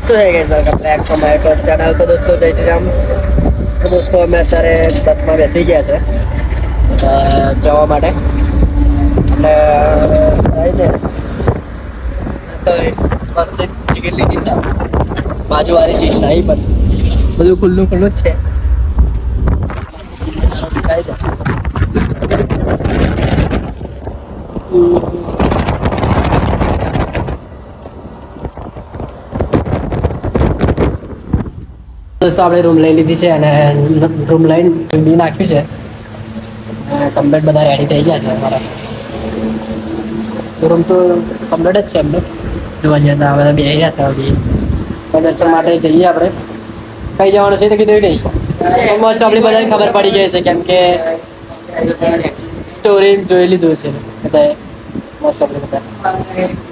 So hi guys welcome back to my YouTube channel. तो दोस्तों जय श्री राम। तो दोस्तों અમે અત્યારે બસમાં બેસી ગયા છે જવા માટે એટલે આવીને તો બસની ટિકિટ લીધી છે બાજુવાળી સીટ નહીં પણ બધું ખુલ્લું ખુલ્લું જ છે થાય છે दोस्तों આપણે રૂમ લઈ લીધી છે અને રૂમ લઈને ડી નાખ્યું છે કમ્પ્લીટ બધા રેડી થઈ ગયા છે અમારા રૂમ તો કમ્પ્લીટ જ છે એમ તો જોવા જઈએ તો આ બધા બેસી ગયા છે હજી દર્શન માટે જઈએ આપણે કઈ જવાનું છે તો કીધું નહીં મોસ્ટ આપણી બધાને ખબર પડી ગઈ છે કેમ કે સ્ટોરી જોઈ લીધું છે બધાએ મોસ્ટ આપણે બધા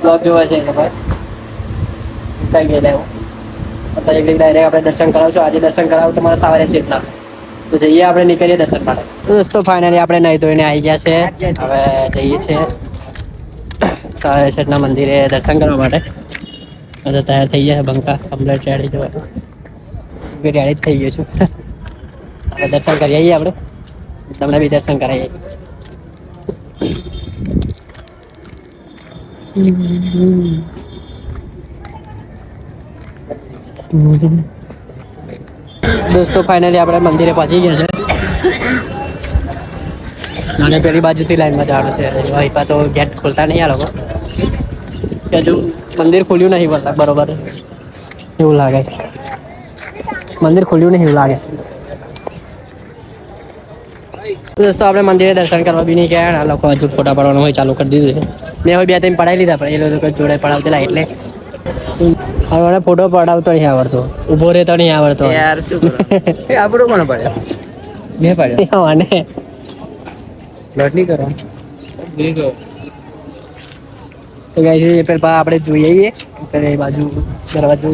બ્લોગ જોવા છે ખબર કઈ ગયેલા એવું અત્યારે એક ડાયરેક્ટ આપણે દર્શન કરાવશું આજે દર્શન કરાવું તમારા સવારે છે એટલા તો જઈએ આપણે નીકળીએ દર્શન માટે તો દોસ્તો ફાઇનલી આપણે નહીં ધોઈને આવી ગયા છે હવે જઈએ છીએ સવારે શેઠના મંદિરે દર્શન કરવા માટે તો તૈયાર થઈ ગયા બંકા કમ્પ્લીટ રેડી જોવા રેડી જ થઈ ગયો છું હવે દર્શન કરી આવીએ આપણે તમને બી દર્શન કરાવીએ दोस्तों फाइनली આપણે મંદિરે પહોંચી ગયા છે અને પેલી બાજુથી લાઈનમાં જવાનું છે અહીં તો ગેટ ખોલતા નહીં આ લોકો કે હજુ મંદિર ખોલ્યું નહીં બરોબર એવું લાગે મંદિર ખોલ્યું નહીં એવું લાગે દોસ્તો આપણે મંદિરે દર્શન કરવા બી નહીં ગયા આ લોકો હજુ ફોટા પાડવાનું હોય ચાલુ કરી દીધું છે મેં હવે 2-3 પડાવી લીધા પણ એ લોકો જોડે પડાવતેલા એટલે હવે ફોટો પડાવતો નહીં આવડતો ઉભો રહેતો નહીં આવડતો યાર શું એ આપણો કોણ પડ્યો મેં પડ્યો અને લોટ નહીં કરો તો ગાઈસ એ પેલા આપણે જોઈ આવીએ એ બાજુ દરવાજો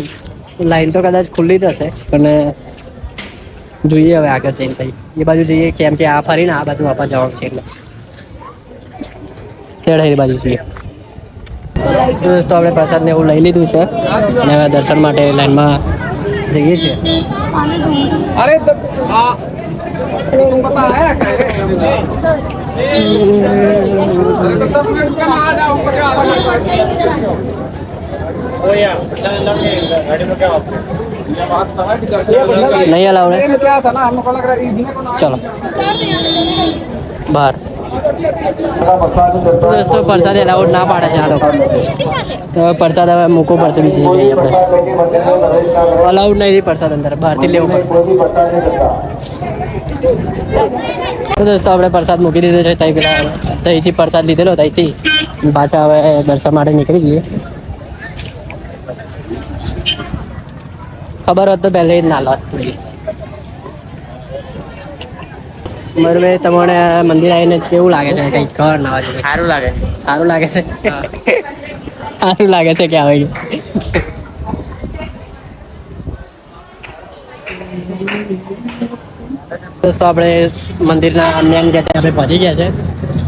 લાઈન તો કદાચ ખુલ્લી જ હશે પણ જોઈએ હવે આગળ જઈને થઈ એ બાજુ જઈએ કેમ કે આ ફરીને આ બાજુ આપવા જવાનું છે એટલે તેડ બાજુ છીએ दोस्तों આપણે પ્રસાદ ને એવું લઈ લીધું છે અને હવે દર્શન માટે લાઈનમાં જઈએ છીએ અરે આ પતા હે नहीं अलाउ है चलो बाहर दोस्तों प्रसाद अलाउड ना पाड़े છે આ લોકો તો પ્રસાદ હવે મૂકવો પડશે બીજી જગ્યાએ આપણે અલાઉડ નહીં પ્રસાદ અંદર બહારથી લેવો પડશે તો દોસ્તો આપણે પ્રસાદ મૂકી દીધો છે તઈ પેલા તઈથી પ્રસાદ લીધેલો તઈથી પાછા હવે દર્શન માટે નીકળી જઈએ ખબર હોત તો પહેલે જ ના લોત મરવે તમને મંદિર આવીને કેવું લાગે છે કંઈક ખબર ના હોય સારું લાગે છે સારું લાગે છે કે આવે દોસ્તો આપણે મંદિરના મેન ગેટે આપણે પહોંચી ગયા છે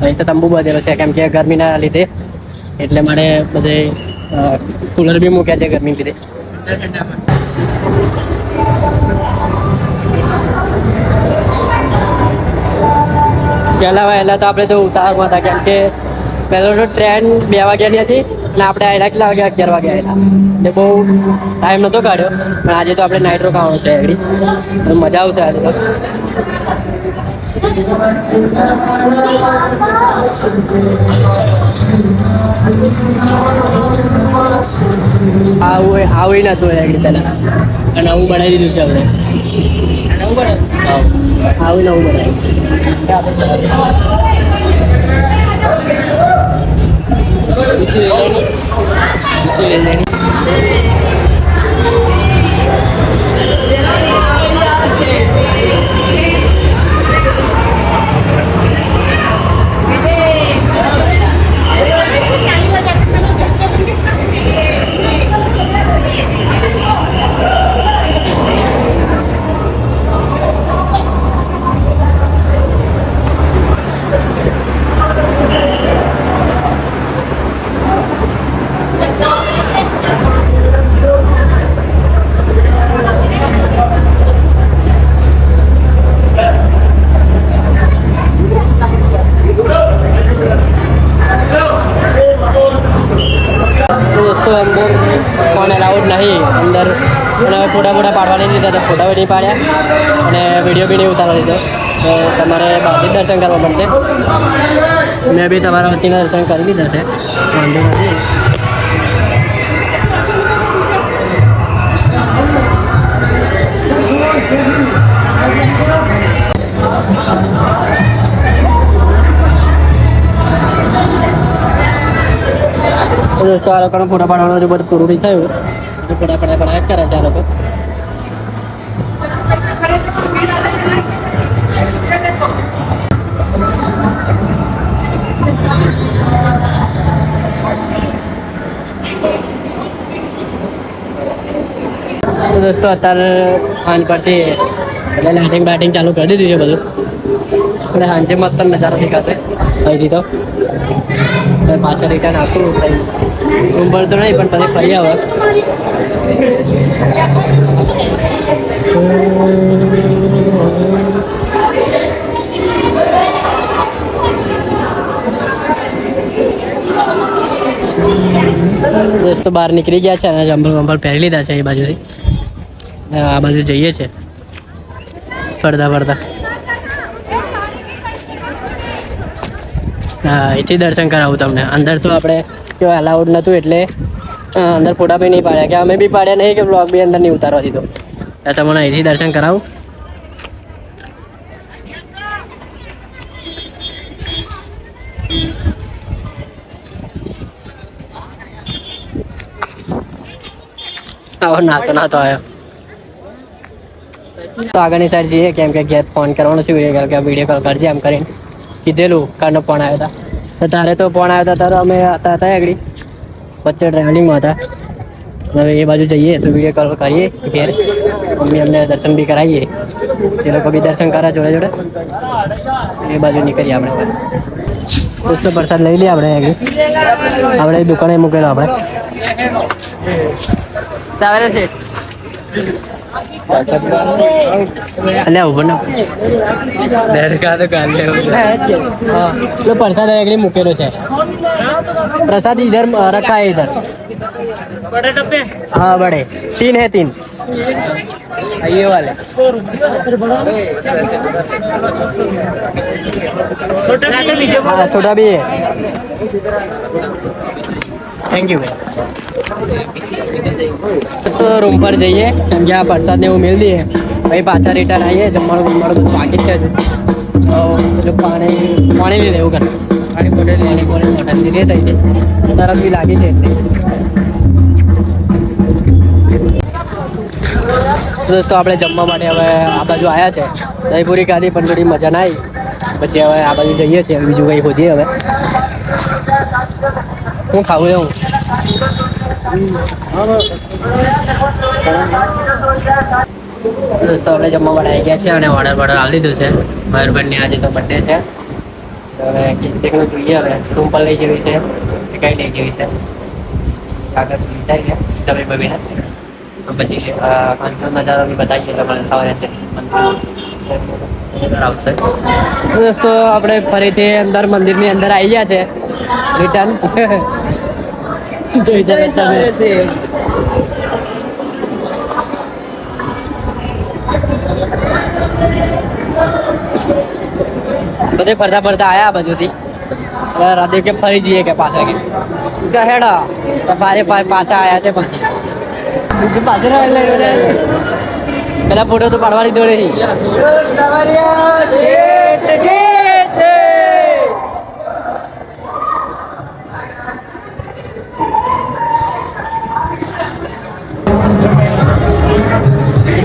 અહીં તો તંબુ બાંધેલો છે કેમ કે ગરમીના લીધે એટલે મારે બધે કુલર બી મૂક્યા છે ગરમી લીધે પહેલા તો આપણે તો ઉતાવળમાં હતા કેમ કે પહેલો તો ટ્રેન 2 વાગ્યાની હતી ને આપણે આવેલા કેટલા વાગ્યા 11 વાગ્યા આવેલા એટલે બહુ ટાઈમ નહોતો કાઢ્યો પણ આજે તો આપણે નાઇટ રોકાવાનું છે એગડી મજા આવશે આજે તો આવું નતું એગડી પહેલાં અને આવું બનાવી દીધું છે આપણે આવું નવું બનાવ્યું નહીં અંદર અને ફોટા પાડવાની લીધા તો ફોટા બી નહીં પાડ્યા અને વિડીયો બી નહીં ઉતારવા દીધો. તો તમારે બહારથી દર્શન કરવા પડશે. મેં બી તમારા વતીના દર્શન કરી લીધા છે, વાંધો નથી. દોસ્તો આ લોકોનો ફોટા પાડવાનું બધું પૂરું નહીં થયું. ફોટા કરે છે આ લોકો. દોસ્તો અત્યારે સાંજ પડશે એટલે લાઇટિંગ ચાલુ કરી દીધી છે બધું. અને સાંજે મસ્ત નજારો દેખાશે અહીંથી તો. પાછળ રિટર્ન આવશું રૂમ પર તો નહીં પણ પછી ફરી આવે. દોસ્તો બહાર નીકળી ગયા છે અને ચંપલ પહેરી લીધા છે એ બાજુથી. આ બાજુ જઈએ છે ફરતા. હા, અહીંથી દર્શન કરાવું તમને. અંદર તો આપણે કેવું અલાઉડ નહોતું એટલે અંદર ફોટા બી નહીં પાડ્યા, કે અમે બી પાડ્યા નહીં કે બ્લોગ બી અંદર નહીં ઉતારવા દીધો. તમને અહીંથી દર્શન કરાવું. નાતો આવ્યો તો આગળની સાઈડ જઈએ, કેમ કે ઘેર ફોન કરવાનો છે કે વિડીયો કોલ કરજે એમ કરીને કીધેલું. કારનો ફોન આવ્યો હતા તો તારે તો ફોન આવ્યો હતા ત્યારે અમે હતા આગળ વચ્ચે ટ્રાવેલિંગમાં હતા. હવે એ બાજુ જઈએ તો વિડીયો કોલ કરીએ ઘેર. મમ્મી અમને દર્શન બી કરાવીએ, એ લોકો બી દર્શન કરે જોડે. એ બાજુ નીકળીએ આપણે. હવે દોસ્તો પ્રસાદ લઈ લઈએ આપણે દુકાને મૂકેલો આપણે સાવરે છે. प्रसाद अगली मुकेलो है. प्रसाद इधर रखा है, इधर बड़े डब्बे. हाँ बड़े 3 है 3 ये वाले. हाँ छोटा भी है. थैंक यू भाई. तो रूम पर जाइए કેમ કે આ પ્રસાદ ને એવું મેળ દઈએ ભાઈ. પાછા રિટર્ન આવીએ. જમવાનું બધું બાકી છે હજુ. બધું પાણી લઈ લેવું કરે. પાણી બોટલ લીધી થઈ છે. તરસ બી લાગી છે એટલે. દોસ્તો આપણે જમવા માટે હવે આ બાજુ આવ્યા છે. દહીંપુરી ખાધી પણ થોડી મજા ના આવી. પછી હવે આ બાજુ જઈએ છીએ. બીજું કંઈ શોધીએ હવે. હું ખાવું એવું દોસ્તો આપણે જમવા વાળા આવી ગયા છે અને ઓર્ડર આપી દીધું છે. મયુરભાઈની આજે તો બર્થડે છે તો હવે કેકનું જોઈએ. હવે રૂમ પર લઈ જવી છે કે કઈ લઈ જવી છે આગળ વિચારીએ તમે બબીને. પછી આંખનો નજારો બી બતાવીએ તમારે સવારે છે આવશે. દોસ્તો આપણે ફરીથી અંદર મંદિરની અંદર આવી ગયા છે રિટર્ન. જોઈ જાય છે બધે ફરતા આયા બાજુથી. રાધે કે ફરી જઈએ કે પાછા કે હેડા પાછા આયા છે. પછી બીજું પાછળ પેલા ફોટો તો પાડવાની દોડે.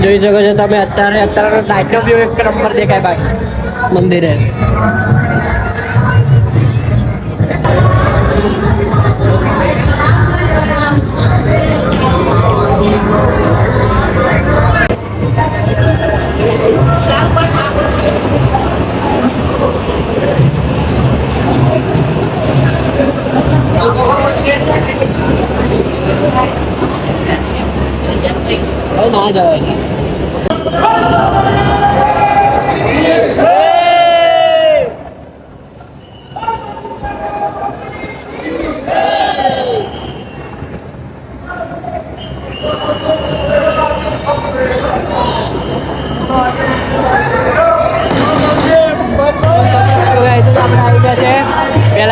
જોઈ શકો છો તમે અત્યારે નાઇટનો વ્યૂ એક નંબર દેખાય બાકી મંદિરે. ના જવાય.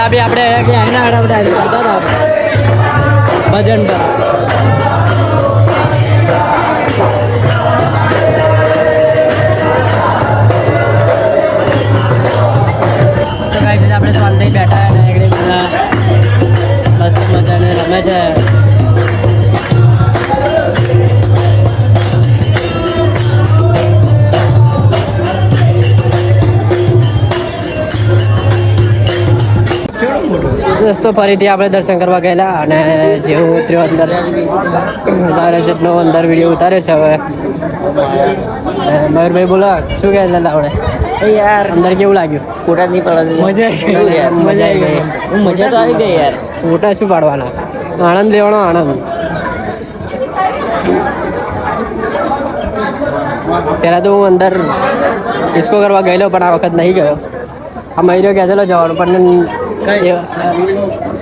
પહેલા બી આપણે એના કરતા હતા ભજન પર આપણે શાંતિ બેઠા અને એકડી બધા મસ્ત મજાને રમે છે. દોસ્તો ફરીથી આપણે દર્શન કરવા ગયેલા અને જેવું ઉતર્યો અંદર સારા સેટનો અંદર વિડીયો ઉતારે છે. હવે મયુરભાઈ બોલો શું કહે છે આપણે યાર અંદર કેવું લાગ્યું? ફોટા નહીં પડે મજા આવી ગઈ. મજા તો આવી ગઈ યાર. ફોટા શું પાડવાના, આનંદ લેવાનો આનંદ. પહેલાં તો હું અંદર ડિસ્કો કરવા ગયેલો પણ આ વખત નહીં ગયો. આ મહિનો કહેલો જવાનું પણ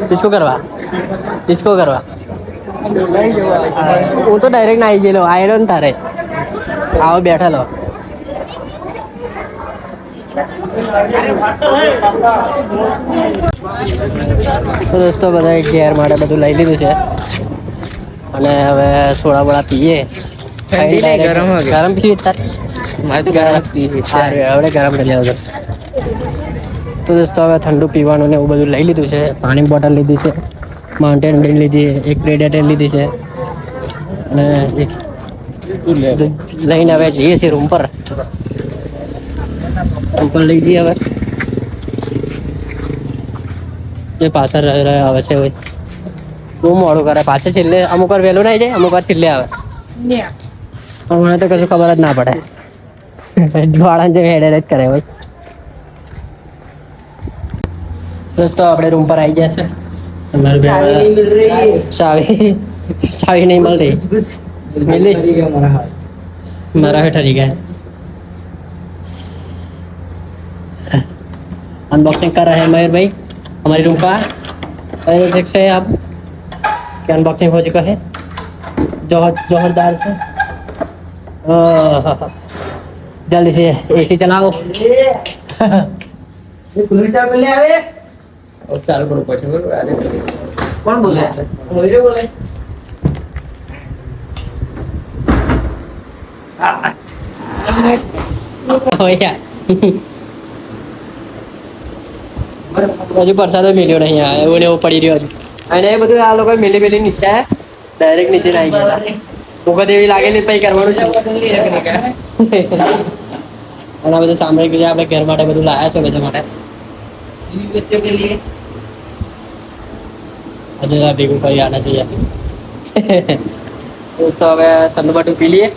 ડિસ્કો કરવા હું તો ડાયરેક્ટ ના આવી ગયેલો. આવેલો ને તારે આવો બેઠેલો. તો દોસ્તો બધા ઘેર માટે બધું લઈ લીધું છે અને હવે સોડા બોડા પીએ. ગરમ પીએ હવે ગરમ કરી લેવો. તો દોસ્તો હવે ઠંડુ પીવાનું ને એવું બધું લઈ લીધું છે. પાણી બોટલ લીધી છે, માઉન્ટેન ડ્રીમ લીધી, એક પ્રેડેટર લીધી છે અને એક લઈને હવે જઈએ છીએ રૂમ પર. લઈ જઈએ હવે એ પાછળ આવે છે. બહુ મોડું કરે પાછળ. છેલ્લે અમુક વાર વહેલું ના જાય, અમુક વાર છેલ્લે આવે. મને તો કશું ખબર જ ના પડે. વાળા જે હેડે જ કરે ભાઈ. દોસ્તો આપણે રૂમ પર આવી ગયા છે. चाबी नहीं मिल रही मिली मरा है ठरी गया. अनबॉक्सिंग कर रहे हैं मयूर भाई हमारी रूम का. देख सकते हैं आप कि अनबॉक्सिंग हो चुका है जोरदार से. जल्दी से एसी चलाओ. ચાલુ કરું પછી કોણ બોલે? મોરે બોલે. હજુ વરસાદ મિલ્યો નહીં. એવું ને એવું પડી રહ્યો છે અને એ બધું આ લોકો મિલી મિલી નીચે ડાયરેક્ટ નીચે નાઈ ગયા. ભૂખત એવી લાગેલી પછી કરવાનું છે. અને આ બધું સાંભળી ગયું. આપણે ઘર માટે બધું લાયા છે બધા માટે. बच्चों के लिए ભેગું કરી આના જોઈએ. દોસ્તો હવે ઠંડુ બાટું પી લઈએ.